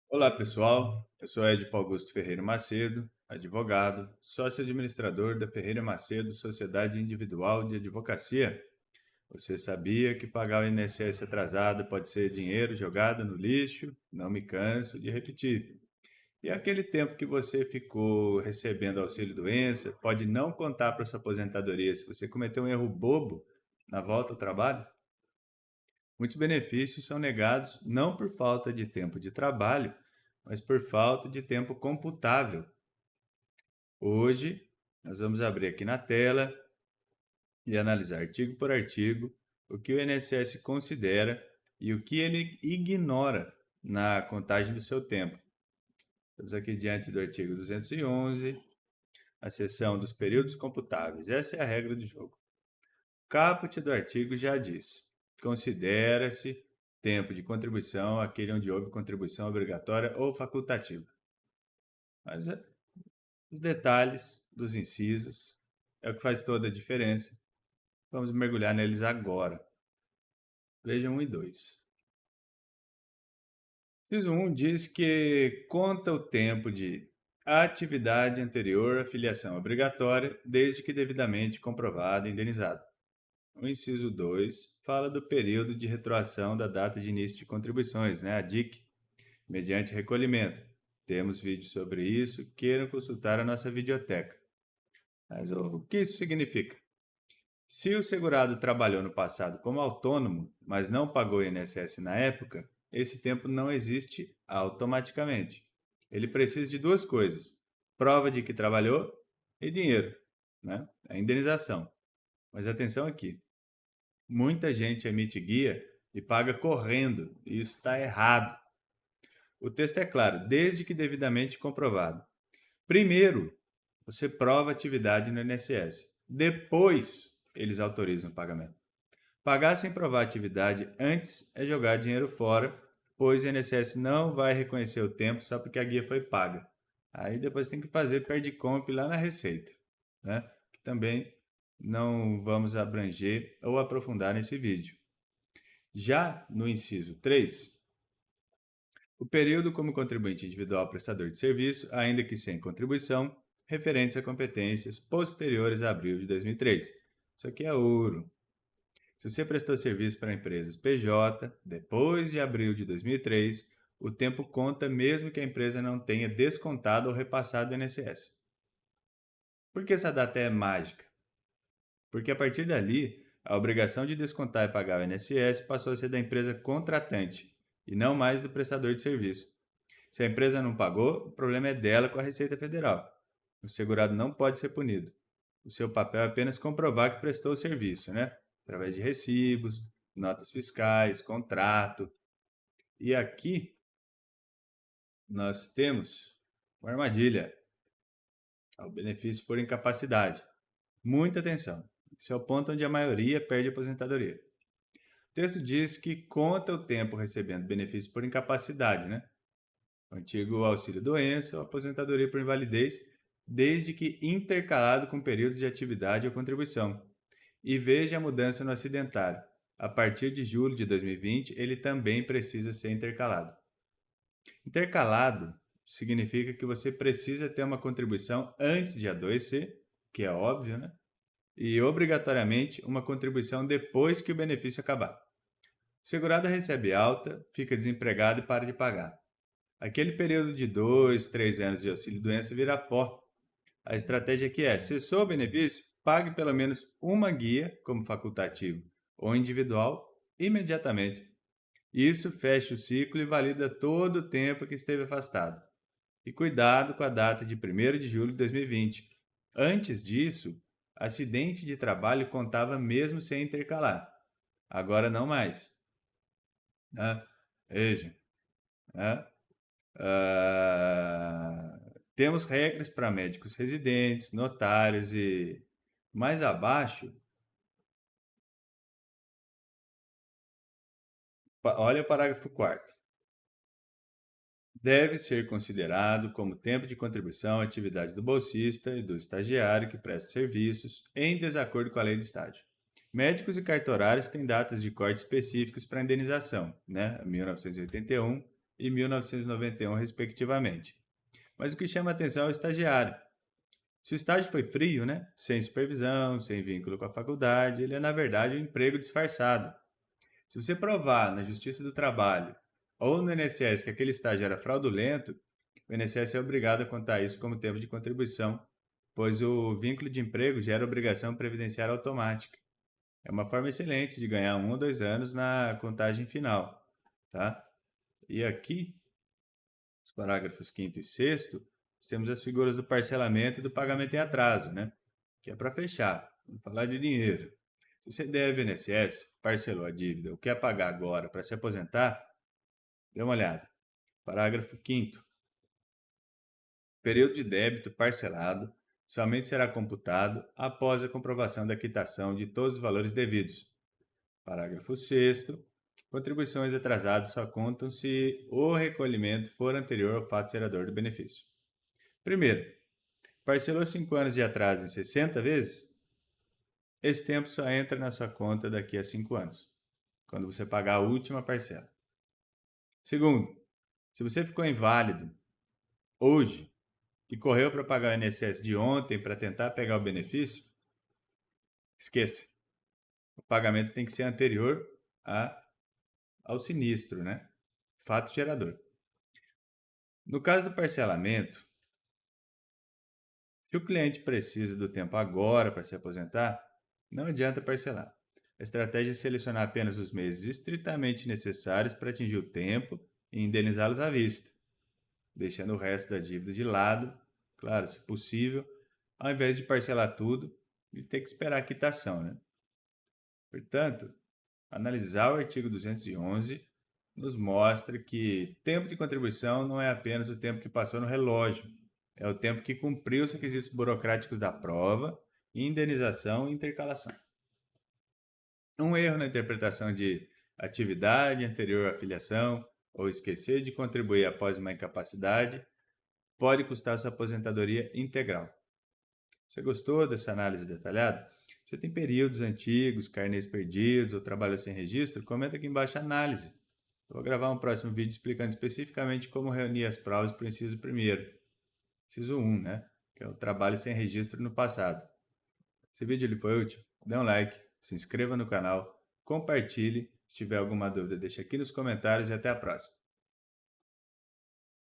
Olá, pessoal. Eu sou Edipo Augusto Ferreira Macedo, advogado, sócio administrador da Ferreira Macedo Sociedade Individual de Advocacia. Você sabia que pagar o INSS atrasado pode ser dinheiro jogado no lixo? Não me canso de repetir. E aquele tempo que você ficou recebendo auxílio-doença pode não contar para sua aposentadoria se você cometeu um erro bobo na volta ao trabalho? Muitos benefícios são negados não por falta de tempo de trabalho, mas por falta de tempo computável. Hoje, nós vamos abrir aqui na tela e analisar artigo por artigo o que o INSS considera e o que ele ignora na contagem do seu tempo. Estamos aqui diante do artigo 211, a seção dos períodos computáveis. Essa é a regra do jogo. O caput do artigo já diz: considera-se tempo de contribuição aquele onde houve contribuição obrigatória ou facultativa. Mas os detalhes dos incisos é o que faz toda a diferença. Vamos mergulhar neles agora. Vejam 1 e 2. Inciso 1 diz que conta o tempo de atividade anterior à filiação obrigatória, desde que devidamente comprovado e indenizado. O inciso 2 fala do período de retroação da data de início de contribuições, a DIC, mediante recolhimento. Temos vídeo sobre isso, queiram consultar a nossa videoteca. Mas o que isso significa? Se o segurado trabalhou no passado como autônomo, mas não pagou INSS na época, esse tempo não existe automaticamente. Ele precisa de duas coisas: prova de que trabalhou e dinheiro, a indenização. Mas atenção aqui, muita gente emite guia e paga correndo, e isso está errado. O texto é claro, desde que devidamente comprovado. Primeiro, você prova atividade no INSS. Depois, eles autorizam o pagamento. Pagar sem provar atividade antes é jogar dinheiro fora, pois o INSS não vai reconhecer o tempo só porque a guia foi paga. Aí depois tem que fazer perde-comp lá na Receita, que também não vamos abranger ou aprofundar nesse vídeo. Já no inciso 3, o período como contribuinte individual prestador de serviço, ainda que sem contribuição, referentes a competências posteriores a abril de 2003. Isso aqui é ouro. Se você prestou serviço para empresas PJ depois de abril de 2003, o tempo conta mesmo que a empresa não tenha descontado ou repassado o INSS. Por que essa data é mágica? Porque a partir dali, a obrigação de descontar e pagar o INSS passou a ser da empresa contratante e não mais do prestador de serviço. Se a empresa não pagou, o problema é dela com a Receita Federal. O segurado não pode ser punido. O seu papel é apenas comprovar que prestou o serviço, através de recibos, notas fiscais, contrato. E aqui nós temos uma armadilha, o benefício por incapacidade. Muita atenção. Esse é o ponto onde a maioria perde a aposentadoria. O texto diz que conta o tempo recebendo benefício por incapacidade, o antigo auxílio-doença ou aposentadoria por invalidez, desde que intercalado com períodos de atividade ou contribuição. E veja a mudança no acidentário. A partir de julho de 2020, ele também precisa ser intercalado. Intercalado significa que você precisa ter uma contribuição antes de adoecer, que é óbvio, e obrigatoriamente uma contribuição depois que o benefício acabar. O segurado recebe alta, fica desempregado e para de pagar. Aquele período de 2, 3 anos de auxílio-doença vira pó. A estratégia aqui é: cessou o benefício, pague pelo menos uma guia, como facultativo ou individual, imediatamente. Isso fecha o ciclo e valida todo o tempo que esteve afastado. E cuidado com a data de 1º de julho de 2020. Antes disso, acidente de trabalho contava mesmo sem intercalar. Agora não mais. Veja. Temos regras para médicos residentes, notários e mais abaixo, olha o parágrafo 4º. Deve ser considerado como tempo de contribuição à atividade do bolsista e do estagiário que presta serviços em desacordo com a lei do estágio. Médicos e cartorários têm datas de corte específicas para indenização, 1981 e 1.991, respectivamente. Mas o que chama atenção é o estagiário. Se o estágio foi frio, né, sem supervisão, sem vínculo com a faculdade, ele é, na verdade, um emprego disfarçado. Se você provar na Justiça do Trabalho ou no INSS que aquele estágio era fraudulento, o INSS é obrigado a contar isso como tempo de contribuição, pois o vínculo de emprego gera obrigação previdenciária automática. É uma forma excelente de ganhar 1 ou 2 anos na contagem final, tá? E aqui, os parágrafos 5º e 6º, temos as figuras do parcelamento e do pagamento em atraso, né? Que é para fechar. Vamos falar de dinheiro. Se você deve ao INSS, parcelou a dívida, o que é pagar agora para se aposentar, dê uma olhada. Parágrafo 5º. Período de débito parcelado somente será computado após a comprovação da quitação de todos os valores devidos. Parágrafo 6º. Contribuições atrasadas só contam se o recolhimento for anterior ao fato gerador do benefício. Primeiro, parcelou 5 anos de atraso em 60 vezes? Esse tempo só entra na sua conta daqui a 5 anos, quando você pagar a última parcela. Segundo, se você ficou inválido hoje e correu para pagar o INSS de ontem para tentar pegar o benefício, esqueça. O pagamento tem que ser anterior ao sinistro, né? Fato gerador. No caso do parcelamento, se o cliente precisa do tempo agora para se aposentar, não adianta parcelar. A estratégia é selecionar apenas os meses estritamente necessários para atingir o tempo e indenizá-los à vista, deixando o resto da dívida de lado, claro, se possível, ao invés de parcelar tudo e ter que esperar a quitação, né? Portanto, analisar o artigo 211 nos mostra que tempo de contribuição não é apenas o tempo que passou no relógio, é o tempo que cumpriu os requisitos burocráticos da prova, indenização e intercalação. Um erro na interpretação de atividade anterior à filiação ou esquecer de contribuir após uma incapacidade pode custar sua aposentadoria integral. Você gostou dessa análise detalhada? Você tem períodos antigos, carnês perdidos ou trabalho sem registro? Comenta aqui embaixo a análise. Eu vou gravar um próximo vídeo explicando especificamente como reunir as provas para o inciso 1º. Inciso 1, né? Que é o trabalho sem registro no passado. Se o vídeo lhe foi útil, dê um like, se inscreva no canal, compartilhe. Se tiver alguma dúvida, deixe aqui nos comentários e até a próxima.